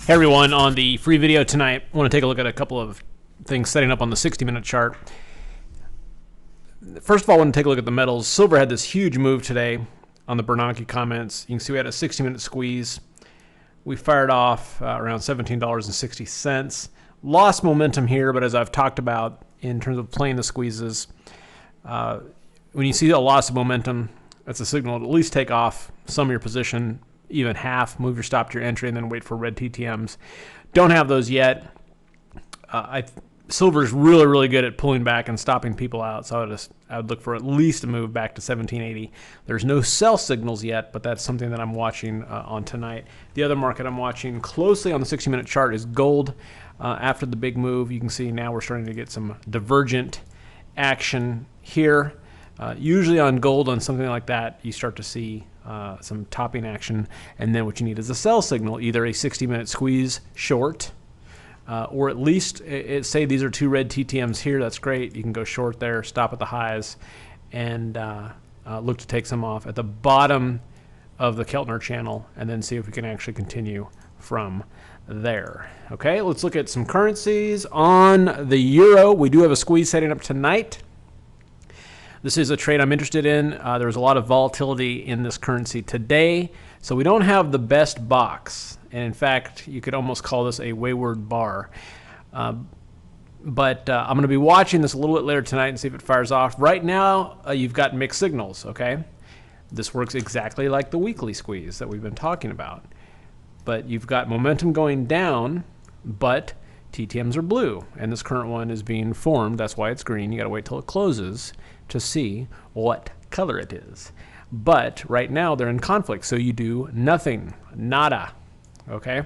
Hey everyone, on the free video tonight, I want to take a look at a couple of things setting up on the 60-minute chart. First of all, I want to take a look at the metals. Silver had this huge move today on the Bernanke comments. You can see we had a 60-minute squeeze. We fired off around $17.60. Lost momentum here, but as I've talked about in terms of playing the squeezes, when you see a loss of momentum, that's a signal to at least take off some of your position, even half, move your stop to your entry, and then wait for red TTMs. Don't have those yet. Silver's really good at pulling back and stopping people out, so I would look for at least a move back to 1780. There's no sell signals yet, but that's something that I'm watching on tonight. The other market I'm watching closely on the 60-minute chart is gold. After the big move, you can see now we're starting to get some divergent action here. Usually on gold, on something like that, you start to see some topping action, and then what you need is a sell signal, either a 60-minute squeeze short, or at least say these are two red TTMs here. That's great. You can go short there, stop at the highs, and look to take some off at the bottom of the Keltner channel, and then see if we can actually continue from there. Okay, let's look at some currencies. On the euro, we do have a squeeze setting up tonight. This is a trade I'm interested in. There was a lot of volatility in this currency today, so we don't have the best box. And in fact, you could almost call this a wayward bar. But I'm going to be watching this a little bit later tonight and see if it fires off. Right now, you've got mixed signals, okay? This works exactly like the weekly squeeze that we've been talking about. But you've got momentum going down, but TTMs are blue, and this current one is being formed. That's why it's green. You got to wait till it closes to see what color it is. But right now they're in conflict, so you do nothing, nada. Okay?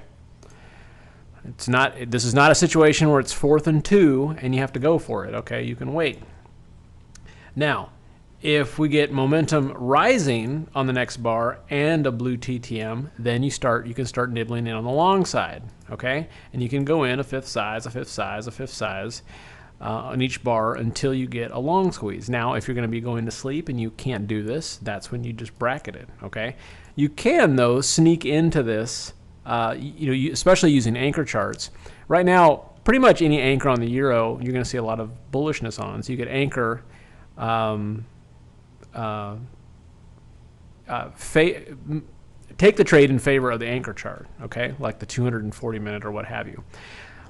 This is not a situation where it's 4th and 2 and you have to go for it. Okay, you can wait. Now, if we get momentum rising on the next bar and a blue TTM, then you can start nibbling in on the long side. Okay, and you can go in a fifth size, a fifth size, a fifth size on each bar until you get a long squeeze. Now, if you're going to be going to sleep and you can't do this, that's when you just bracket it. Okay, you can though sneak into this, especially using anchor charts. Right now, pretty much any anchor on the euro, you're going to see a lot of bullishness on. So you could anchor. Take the trade in favor of the anchor chart, okay, like the 240-minute or what have you.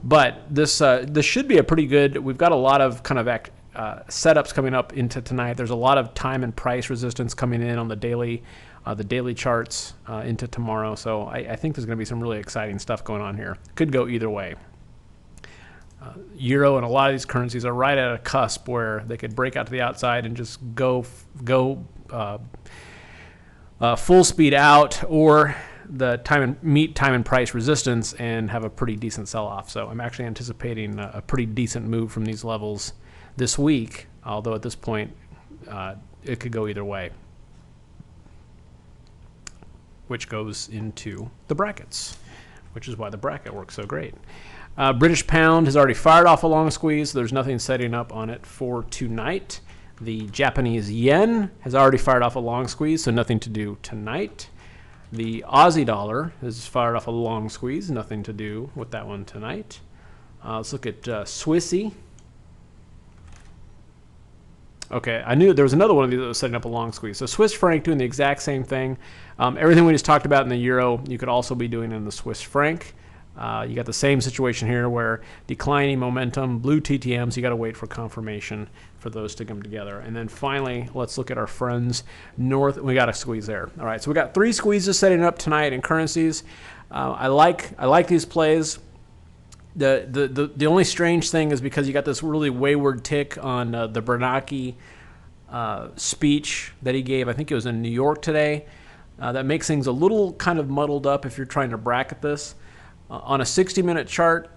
But this should be a pretty good. We've got a lot of kind of setups coming up into tonight. There's a lot of time and price resistance coming in on the daily charts into tomorrow. So I think there's going to be some really exciting stuff going on here. Could go either way. Euro and a lot of these currencies are right at a cusp where they could break out to the outside and just go full speed out, or meet time and price resistance and have a pretty decent sell-off. So I'm actually anticipating a pretty decent move from these levels this week, although at this point it could go either way, which goes into the brackets, which is why the bracket works so great. British pound has already fired off a long squeeze, so there's nothing setting up on it for tonight. The Japanese yen has already fired off a long squeeze, so nothing to do tonight. The Aussie dollar has fired off a long squeeze, nothing to do with that one tonight. Let's look at Swissy. Okay, I knew there was another one of these that was setting up a long squeeze. So Swiss franc doing the exact same thing. Everything we just talked about in the euro, you could also be doing in the Swiss franc. You got the same situation here where declining momentum, blue TTMs, you got to wait for confirmation for those to come together. And then finally, let's look at our friends north. We got a squeeze there. All right, so we got 3 squeezes setting up tonight in currencies. I like these plays. The only strange thing is because you got this really wayward tick on the Bernanke speech that he gave. I think it was in New York today. That makes things a little kind of muddled up if you're trying to bracket this. On a 60-minute chart,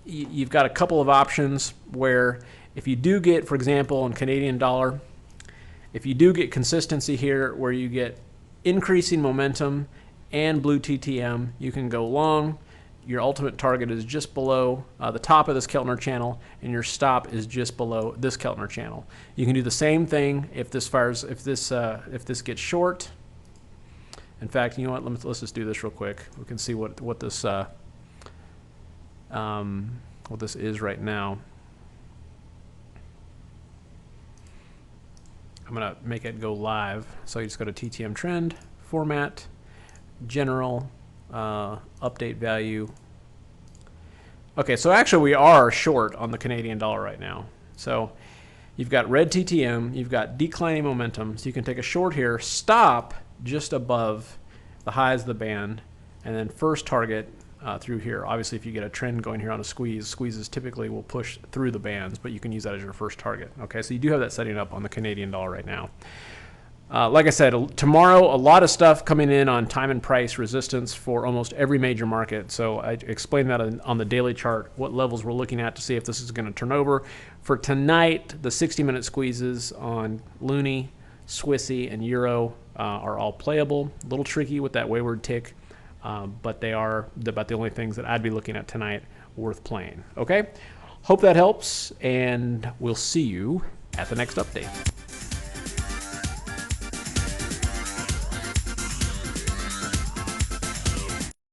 you've got a couple of options where if you do get, for example, in Canadian dollar, if you do get consistency here where you get increasing momentum and blue TTM, you can go long. Your ultimate target is just below the top of this Keltner channel, and your stop is just below this Keltner channel. You can do the same thing if this gets short. In fact, you know what? Let's just do this real quick. We can see what this what this is right now. I'm going to make it go live. So you just go to TTM trend, format, general, update value. Okay, so actually we are short on the Canadian dollar right now. So you've got red TTM, you've got declining momentum. So you can take a short here, stop just above the highs of the band, and then first target through here. Obviously, if you get a trend going here on a squeeze, squeezes typically will push through the bands, but you can use that as your first target. Okay, so you do have that setting up on the Canadian dollar right now. Like I said, tomorrow, a lot of stuff coming in on time and price resistance for almost every major market. So I explained that on the daily chart, what levels we're looking at to see if this is going to turn over. For tonight, the 60-minute squeezes on Loonie, Swissy, and Euro are all playable. A little tricky with that wayward tick, but they are about the only things that I'd be looking at tonight worth playing. Okay? Hope that helps, and we'll see you at the next update.